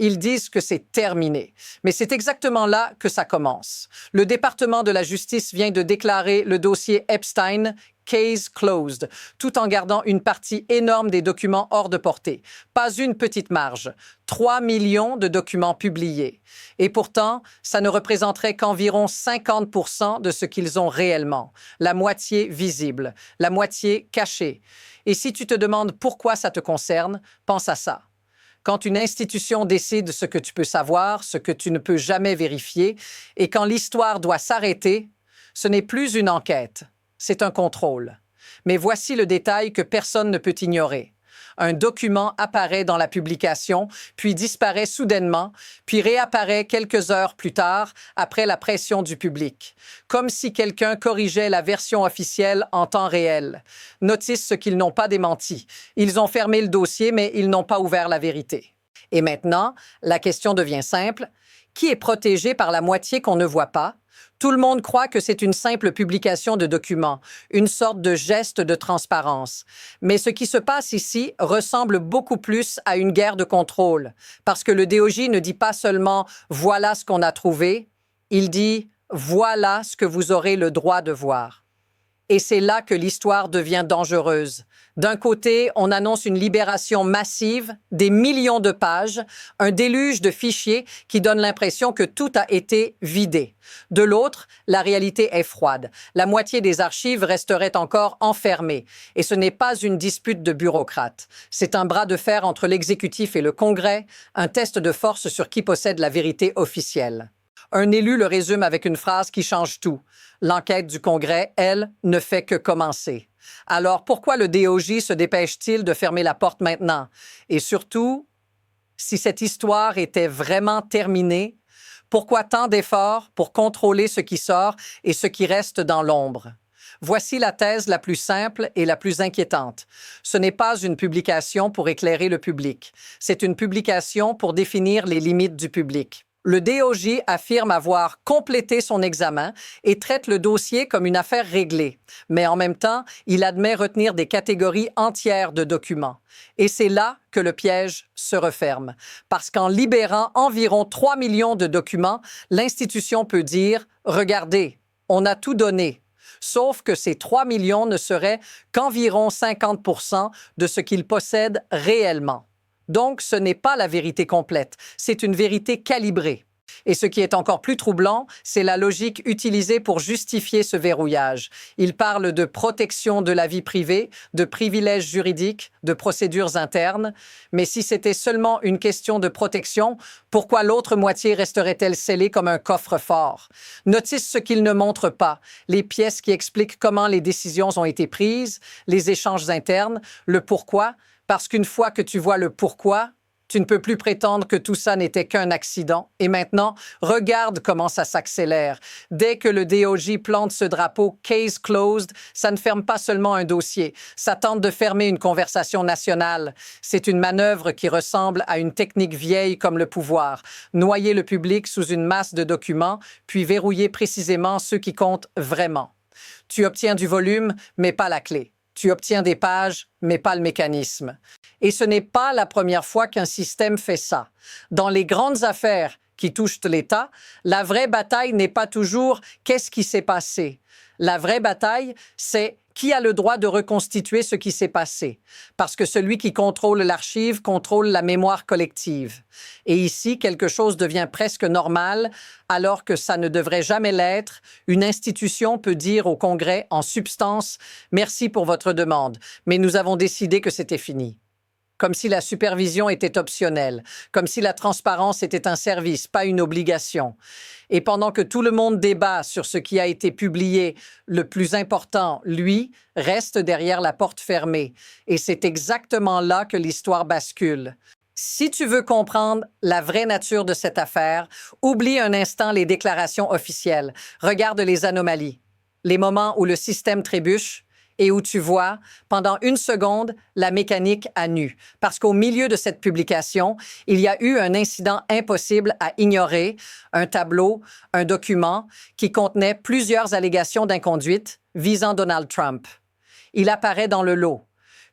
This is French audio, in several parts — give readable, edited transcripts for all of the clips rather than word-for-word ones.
Ils disent que c'est terminé. Mais c'est exactement là que ça commence. Le département de la justice vient de déclarer le dossier Epstein case closed, tout en gardant une partie énorme des documents hors de portée. Pas une petite marge. 3 millions de documents publiés. Et pourtant, ça ne représenterait qu'environ 50% de ce qu'ils ont réellement. La moitié visible, la moitié cachée. Et si tu te demandes pourquoi ça te concerne, pense à ça. Quand une institution décide ce que tu peux savoir, ce que tu ne peux jamais vérifier, et quand l'histoire doit s'arrêter, ce n'est plus une enquête, c'est un contrôle. Mais voici le détail que personne ne peut ignorer. Un document apparaît dans la publication, puis disparaît soudainement, puis réapparaît quelques heures plus tard, après la pression du public. Comme si quelqu'un corrigeait la version officielle en temps réel. Notice ce qu'ils n'ont pas démenti. Ils ont fermé le dossier, mais ils n'ont pas ouvert la vérité. Et maintenant, la question devient simple. Qui est protégé par la moitié qu'on ne voit pas? Tout le monde croit que c'est une simple publication de documents, une sorte de geste de transparence. Mais ce qui se passe ici ressemble beaucoup plus à une guerre de contrôle, parce que le DOJ ne dit pas seulement « voilà ce qu'on a trouvé », il dit « voilà ce que vous aurez le droit de voir ». Et c'est là que l'histoire devient dangereuse. D'un côté, on annonce une libération massive, des millions de pages, un déluge de fichiers qui donne l'impression que tout a été vidé. De l'autre, la réalité est froide. La moitié des archives resteraient encore enfermées. Et ce n'est pas une dispute de bureaucrates. C'est un bras de fer entre l'exécutif et le Congrès, un test de force sur qui possède la vérité officielle. Un élu le résume avec une phrase qui change tout. L'enquête du Congrès, elle, ne fait que commencer. Alors, pourquoi le DOJ se dépêche-t-il de fermer la porte maintenant? Et surtout, si cette histoire était vraiment terminée, pourquoi tant d'efforts pour contrôler ce qui sort et ce qui reste dans l'ombre? Voici la thèse la plus simple et la plus inquiétante. Ce n'est pas une publication pour éclairer le public. C'est une publication pour définir les limites du public. Le DOJ affirme avoir complété son examen et traite le dossier comme une affaire réglée. Mais en même temps, il admet retenir des catégories entières de documents. Et c'est là que le piège se referme. Parce qu'en libérant environ 3 millions de documents, l'institution peut dire « Regardez, on a tout donné ». Sauf que ces 3 millions ne seraient qu'environ 50% de ce qu'ils possèdent réellement. Donc, ce n'est pas la vérité complète, c'est une vérité calibrée. Et ce qui est encore plus troublant, c'est la logique utilisée pour justifier ce verrouillage. Il parle de protection de la vie privée, de privilèges juridiques, de procédures internes. Mais si c'était seulement une question de protection, pourquoi l'autre moitié resterait-elle scellée comme un coffre-fort? Notice ce qu'il ne montre pas, les pièces qui expliquent comment les décisions ont été prises, les échanges internes, le pourquoi. Parce qu'une fois que tu vois le pourquoi, tu ne peux plus prétendre que tout ça n'était qu'un accident. Et maintenant, regarde comment ça s'accélère. Dès que le DOJ plante ce drapeau « case closed », ça ne ferme pas seulement un dossier, ça tente de fermer une conversation nationale. C'est une manœuvre qui ressemble à une technique vieille comme le pouvoir. Noyer le public sous une masse de documents, puis verrouiller précisément ceux qui comptent vraiment. Tu obtiens du volume, mais pas la clé. Tu obtiens des pages, mais pas le mécanisme. Et ce n'est pas la première fois qu'un système fait ça. Dans les grandes affaires qui touchent l'État, la vraie bataille n'est pas toujours « qu'est-ce qui s'est passé ?» La vraie bataille, c'est qui a le droit de reconstituer ce qui s'est passé. Parce que celui qui contrôle l'archive contrôle la mémoire collective. Et ici, quelque chose devient presque normal, alors que ça ne devrait jamais l'être. Une institution peut dire au Congrès, en substance, « Merci pour votre demande, mais nous avons décidé que c'était fini ». Comme si la supervision était optionnelle, comme si la transparence était un service, pas une obligation. Et pendant que tout le monde débat sur ce qui a été publié, le plus important, lui, reste derrière la porte fermée. Et c'est exactement là que l'histoire bascule. Si tu veux comprendre la vraie nature de cette affaire, oublie un instant les déclarations officielles. Regarde les anomalies, les moments où le système trébuche, et où tu vois, pendant une seconde, la mécanique à nu. Parce qu'au milieu de cette publication, il y a eu un incident impossible à ignorer, un tableau, un document qui contenait plusieurs allégations d'inconduite visant Donald Trump. Il apparaît dans le lot.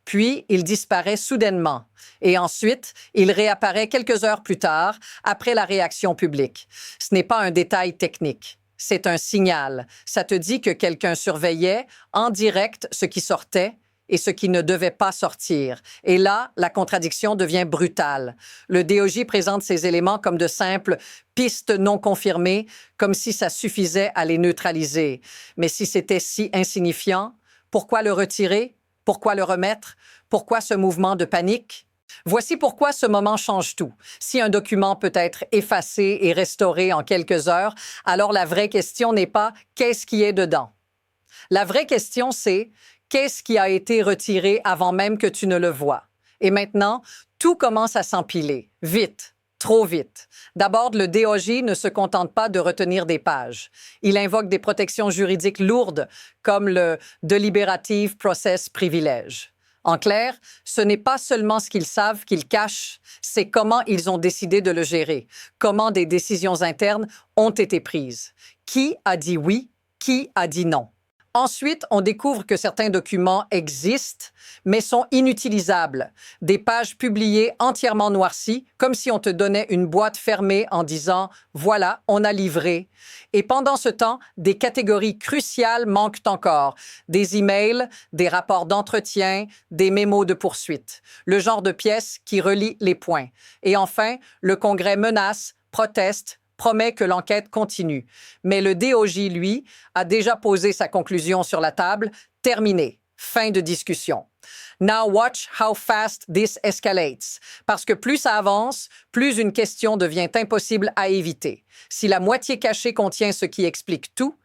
Puis, il disparaît soudainement. Et ensuite, il réapparaît quelques heures plus tard, après la réaction publique. Ce n'est pas un détail technique. C'est un signal. Ça te dit que quelqu'un surveillait en direct ce qui sortait et ce qui ne devait pas sortir. Et là, la contradiction devient brutale. Le DOJ présente ces éléments comme de simples pistes non confirmées, comme si ça suffisait à les neutraliser. Mais si c'était si insignifiant, pourquoi le retirer? Pourquoi le remettre? Pourquoi ce mouvement de panique? Voici pourquoi ce moment change tout. Si un document peut être effacé et restauré en quelques heures, alors la vraie question n'est pas « qu'est-ce qui est dedans ?» La vraie question, c'est « qu'est-ce qui a été retiré avant même que tu ne le vois ?» Et maintenant, tout commence à s'empiler. Vite. Trop vite. D'abord, le DOJ ne se contente pas de retenir des pages. Il invoque des protections juridiques lourdes, comme le Deliberative Process Privilege. En clair, ce n'est pas seulement ce qu'ils savent qu'ils cachent, c'est comment ils ont décidé de le gérer, comment des décisions internes ont été prises. Qui a dit oui, qui a dit non. Ensuite, on découvre que certains documents existent, mais sont inutilisables. Des pages publiées entièrement noircies, comme si on te donnait une boîte fermée en disant « Voilà, on a livré ». Et pendant ce temps, des catégories cruciales manquent encore. Des emails, des rapports d'entretien, des mémos de poursuite. Le genre de pièce qui relie les points. Et enfin, le Congrès menace, proteste, promet que l'enquête continue. Mais le DOJ, lui, a déjà posé sa conclusion sur la table. Terminé. Fin de discussion. Now watch how fast this escalates. Parce que plus ça avance, plus une question devient impossible à éviter. Si la moitié cachée contient ce qui explique tout,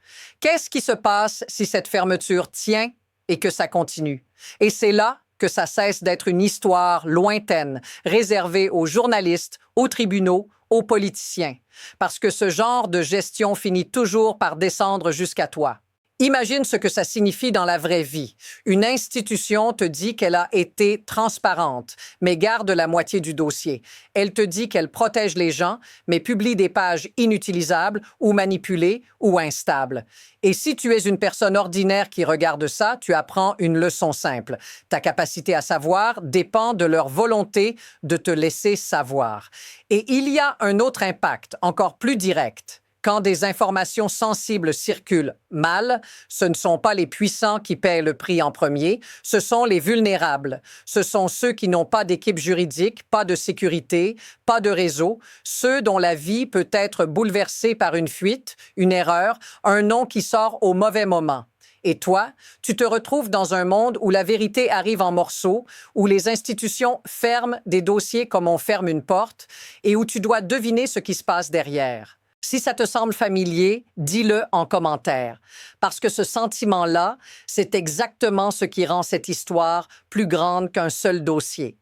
qu'est-ce qui se passe si cette fermeture tient et que ça continue? Et c'est là que ça cesse d'être une histoire lointaine, réservée aux journalistes, aux tribunaux, aux politiciens. Parce que ce genre de gestion finit toujours par descendre jusqu'à toi. Imagine ce que ça signifie dans la vraie vie. Une institution te dit qu'elle a été transparente, mais garde la moitié du dossier. Elle te dit qu'elle protège les gens, mais publie des pages inutilisables ou manipulées ou instables. Et si tu es une personne ordinaire qui regarde ça, tu apprends une leçon simple. Ta capacité à savoir dépend de leur volonté de te laisser savoir. Et il y a un autre impact, encore plus direct. Quand des informations sensibles circulent mal, ce ne sont pas les puissants qui paient le prix en premier, ce sont les vulnérables. Ce sont ceux qui n'ont pas d'équipe juridique, pas de sécurité, pas de réseau, ceux dont la vie peut être bouleversée par une fuite, une erreur, un nom qui sort au mauvais moment. Et toi, tu te retrouves dans un monde où la vérité arrive en morceaux, où les institutions ferment des dossiers comme on ferme une porte et où tu dois deviner ce qui se passe derrière. Si ça te semble familier, dis-le en commentaire, parce que ce sentiment-là, c'est exactement ce qui rend cette histoire plus grande qu'un seul dossier.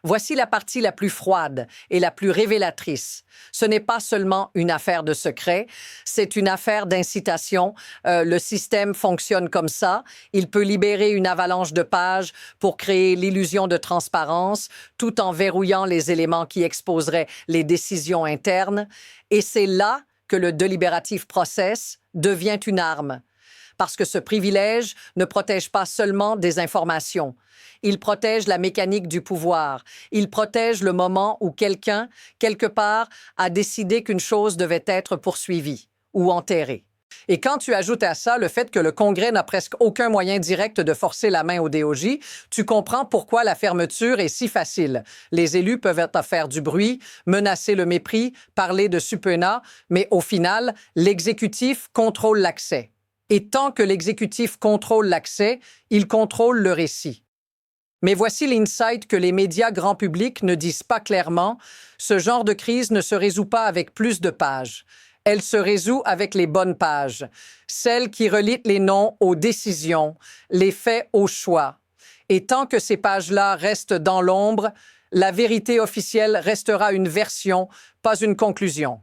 Voici la partie la plus froide et la plus révélatrice. Ce n'est pas seulement une affaire de secret, c'est une affaire d'incitation. Le système fonctionne comme ça. Il peut libérer une avalanche de pages pour créer l'illusion de transparence, tout en verrouillant les éléments qui exposeraient les décisions internes. Et c'est là que le deliberative process devient une arme. Parce que ce privilège ne protège pas seulement des informations. Il protège la mécanique du pouvoir. Il protège le moment où quelqu'un, quelque part, a décidé qu'une chose devait être poursuivie ou enterrée. Et quand tu ajoutes à ça le fait que le Congrès n'a presque aucun moyen direct de forcer la main au DOJ, tu comprends pourquoi la fermeture est si facile. Les élus peuvent faire du bruit, menacer le mépris, parler de subpoena, mais au final, l'exécutif contrôle l'accès. Et tant que l'exécutif contrôle l'accès, il contrôle le récit. Mais voici l'insight que les médias grand public ne disent pas clairement. Ce genre de crise ne se résout pas avec plus de pages. Elle se résout avec les bonnes pages, celles qui relient les noms aux décisions, les faits aux choix. Et tant que ces pages-là restent dans l'ombre, la vérité officielle restera une version, pas une conclusion.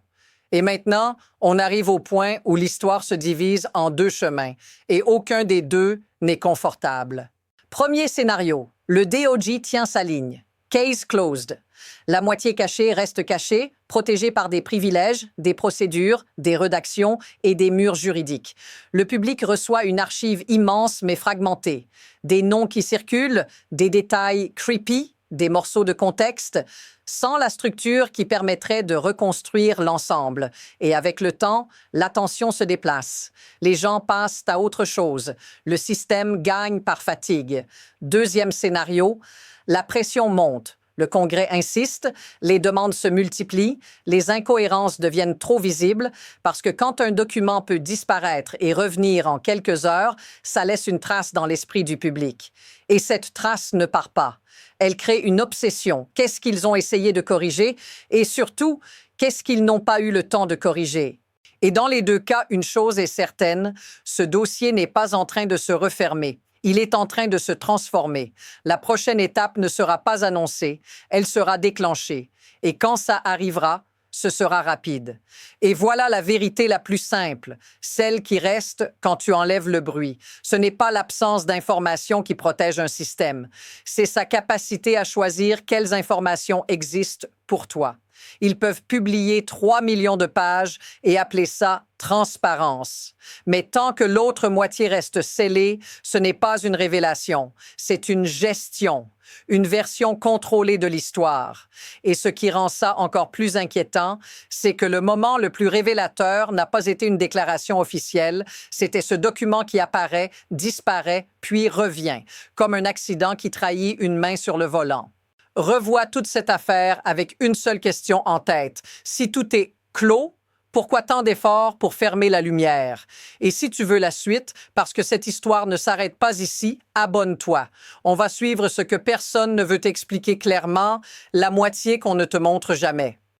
Et maintenant, on arrive au point où l'histoire se divise en deux chemins, et aucun des deux n'est confortable. Premier scénario, le DOJ tient sa ligne. Case closed. La moitié cachée reste cachée, protégée par des privilèges, des procédures, des rédactions et des murs juridiques. Le public reçoit une archive immense mais fragmentée. Des noms qui circulent, des détails creepy, des morceaux de contexte, sans la structure qui permettrait de reconstruire l'ensemble. Et avec le temps, l'attention se déplace. Les gens passent à autre chose. Le système gagne par fatigue. Deuxième scénario, la pression monte. Le Congrès insiste, les demandes se multiplient, les incohérences deviennent trop visibles parce que quand un document peut disparaître et revenir en quelques heures, ça laisse une trace dans l'esprit du public. Et cette trace ne part pas. Elle crée une obsession. Qu'est-ce qu'ils ont essayé de corriger? Et surtout, qu'est-ce qu'ils n'ont pas eu le temps de corriger? Et dans les deux cas, une chose est certaine, ce dossier n'est pas en train de se refermer. Il est en train de se transformer. La prochaine étape ne sera pas annoncée, elle sera déclenchée. Et quand ça arrivera, ce sera rapide. Et voilà la vérité la plus simple, celle qui reste quand tu enlèves le bruit. Ce n'est pas l'absence d'informations qui protège un système, c'est sa capacité à choisir quelles informations existent pour toi. Ils peuvent publier 3 millions de pages et appeler ça transparence. Mais tant que l'autre moitié reste scellée, ce n'est pas une révélation, c'est une gestion, une version contrôlée de l'histoire. Et ce qui rend ça encore plus inquiétant, c'est que le moment le plus révélateur n'a pas été une déclaration officielle, c'était ce document qui apparaît, disparaît, puis revient, comme un accident qui trahit une main sur le volant. Revois toute cette affaire avec une seule question en tête. Si tout est clos, pourquoi tant d'efforts pour fermer la lumière? Et si tu veux la suite, parce que cette histoire ne s'arrête pas ici, abonne-toi. On va suivre ce que personne ne veut t'expliquer clairement, la moitié qu'on ne te montre jamais.